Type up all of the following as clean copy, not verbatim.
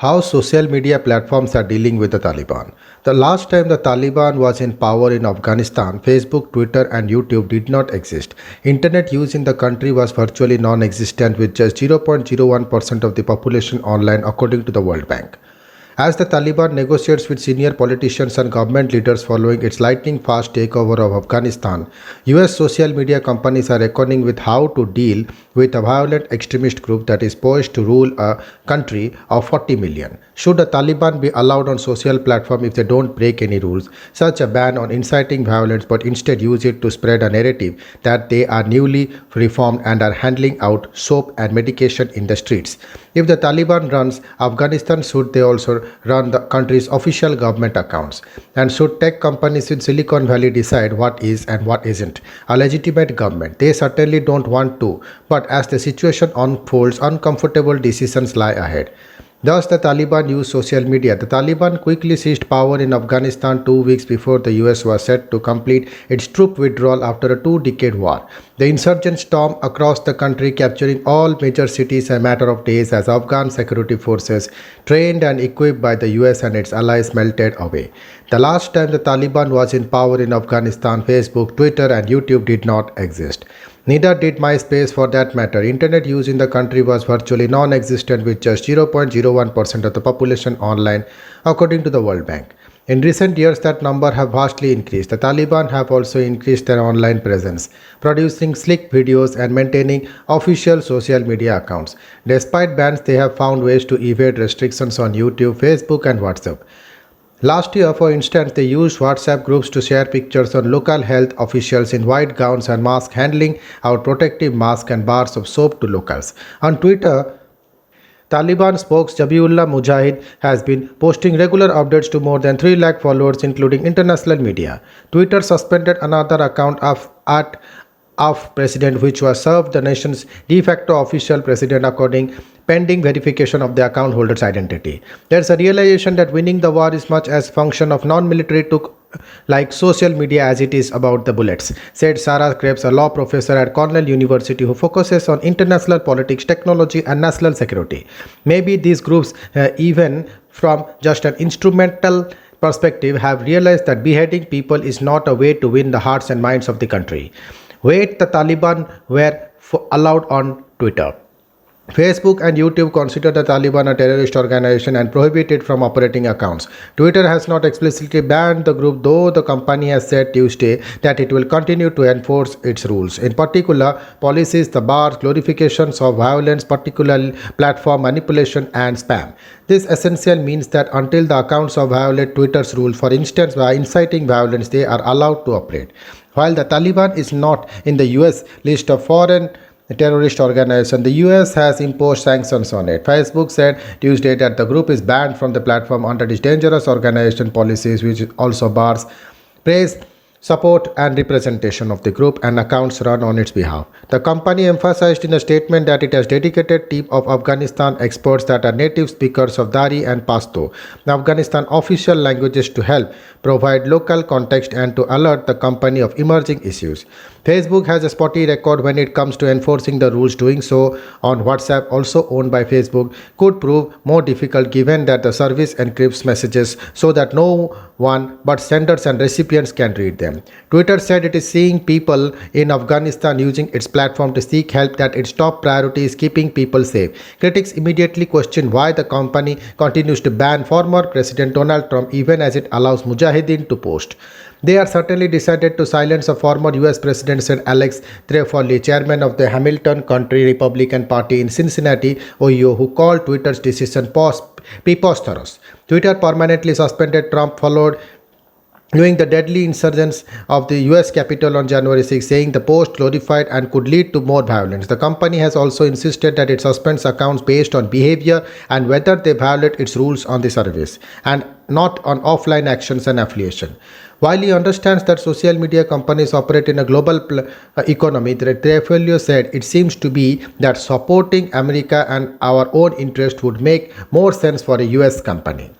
how social media platforms are dealing with the Taliban. The last time the Taliban was in power in Afghanistan, Facebook, Twitter, and YouTube did not exist. Internet use in the country was virtually non existent, with just 0.01% of the population online, according to the World Bank. As the Taliban negotiates with senior politicians and government leaders following its lightning fast takeover of Afghanistan, US social media companies are reckoning with how to deal with a violent extremist group that is poised to rule a country of 40 million. Should the Taliban be allowed on social platform if they don't break any rules, such a ban on inciting violence, but instead use it to spread a narrative that they are newly reformed and are handing out soap and medication in the streets? If the Taliban runs Afghanistan, should they also run the country's official government accounts? And should tech companies in Silicon Valley decide what is and what isn't a legitimate government? They certainly don't want to, but as the situation unfolds, uncomfortable decisions lie ahead. Thus, the Taliban used social media. The Taliban quickly seized power in Afghanistan 2 weeks before the US was set to complete its troop withdrawal after a 2-decade war. The insurgents stormed across the country, capturing all major cities in a matter of days as Afghan security forces, trained and equipped by the US and its allies, melted away. The last time the Taliban was in power in Afghanistan, Facebook, Twitter, and YouTube did not exist. Neither did MySpace for that matter. Internet use in the country was virtually non-existent, with just 0.01% of the population online, according to the World Bank. In recent years, that number have vastly increased. The Taliban have also increased their online presence, producing slick videos and maintaining official social media accounts. Despite bans, they have found ways to evade restrictions on YouTube, Facebook, and WhatsApp. Last year, for instance, they used WhatsApp groups to share pictures on local health officials in white gowns and masks handing out protective masks and bars of soap to locals. On Twitter, Taliban spokesman Zabiullah Mujahid has been posting regular updates to more than 3 lakh followers, including international media. Twitter suspended another account of President, which was served the nation's de facto official president, according pending verification of the account holder's identity. There's a realization that winning the war is much as function of non-military took like social media as it is about the bullets, said Sarah Krebs, a law professor at Cornell University who focuses on international politics, technology, and national security. Maybe these groups, even from just an instrumental perspective, have realized that beheading people is not a way to win the hearts and minds of the country. Wait, the Taliban were allowed on Twitter. Facebook and YouTube consider the Taliban a terrorist organization and prohibit it from operating accounts. Twitter has not explicitly banned the group, though the company has said Tuesday that it will continue to enforce its rules. In particular, policies, the bars, glorifications of violence, particularly platform manipulation and spam. This essentially means that until the accounts of violate Twitter's rules, for instance by inciting violence, they are allowed to operate. While the Taliban is not in the US list of foreign terrorist organization, the US has imposed sanctions on it. Facebook said Tuesday that the group is banned from the platform under its dangerous organization policies, which also bars praise, support, and representation of the group and accounts run on its behalf. The company emphasized in a statement that it has dedicated team of Afghanistan experts that are native speakers of Dari and Pashto, the Afghanistan official languages, to help provide local context and to alert the company of emerging issues. Facebook has a spotty record when it comes to enforcing the rules. Doing so on WhatsApp, also owned by Facebook, could prove more difficult given that the service encrypts messages so that no one but senders and recipients can read them. Twitter said it is seeing people in Afghanistan using its platform to seek help, that its top priority is keeping people safe. Critics immediately question why the company continues to ban former President Donald Trump even as it allows Mujahideen to post. They are certainly decided to silence a former US President, said Alex Trefoli, chairman of the Hamilton County Republican Party in Cincinnati, Ohio, who called Twitter's decision preposterous. Twitter permanently suspended Trump following the deadly insurgence of the US Capitol on January 6, saying the post glorified and could lead to more violence. The company has also insisted that it suspends accounts based on behavior and whether they violate its rules on the service, and not on offline actions and affiliation. While he understands that social media companies operate in a global economy, the Trefilio said it seems to be that supporting America and our own interest would make more sense for a US company.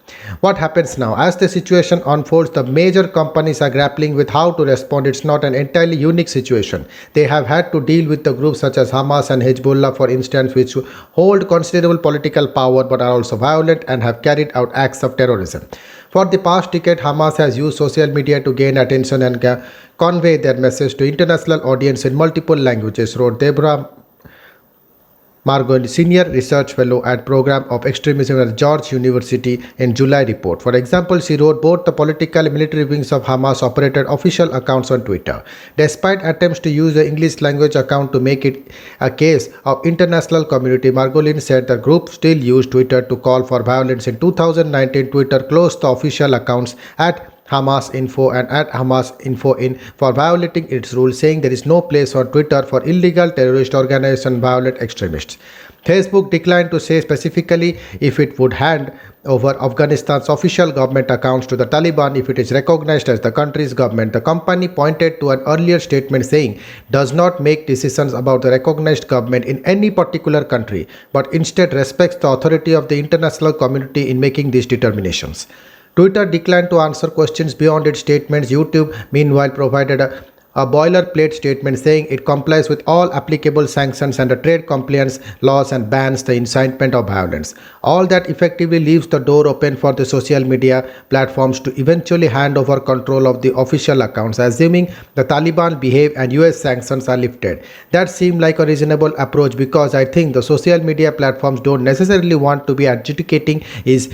What happens now? As the situation unfolds, the major companies are grappling with how to respond. It's not an entirely unique situation. They have had to deal with the groups such as Hamas and Hezbollah, for instance, which hold considerable political power but are also violent and have carried out acts of terrorism. For the past decade, Hamas has used social media to gain attention and convey their message to international audience in multiple languages, wrote Deborah Margolin, Senior Research Fellow at Program of Extremism at George University in July report. For example, she wrote both the political and military wings of Hamas operated official accounts on Twitter. Despite attempts to use the English language account to make it a case of international community, Margolin said the group still used Twitter to call for violence. In 2019, Twitter closed the official accounts at Hamas Info and at Hamas Info in for violating its rules, saying there is no place on Twitter for illegal terrorist organizations and violent extremists. Facebook declined to say specifically if it would hand over Afghanistan's official government accounts to the Taliban if it is recognized as the country's government. The company pointed to an earlier statement saying does not make decisions about the recognized government in any particular country, but instead respects the authority of the international community in making these determinations. Twitter declined to answer questions beyond its statements. YouTube, meanwhile, provided a boilerplate statement saying it complies with all applicable sanctions and the trade compliance laws and bans the incitement of violence. All that effectively leaves the door open for the social media platforms to eventually hand over control of the official accounts, assuming the Taliban behave and US sanctions are lifted. That seemed like a reasonable approach because I think the social media platforms don't necessarily want to be adjudicating is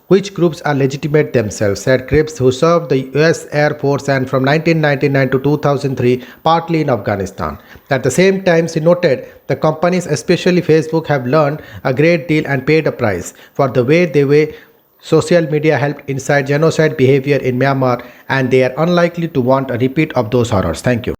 which groups are legitimate themselves, said Cripps, who served the US Air Force and from 1999 to 2003 partly in Afghanistan. At the same time, she noted the companies, especially Facebook, have learned a great deal and paid a price for the way social media helped incite genocide behavior in Myanmar, and they are unlikely to want a repeat of those horrors. Thank you.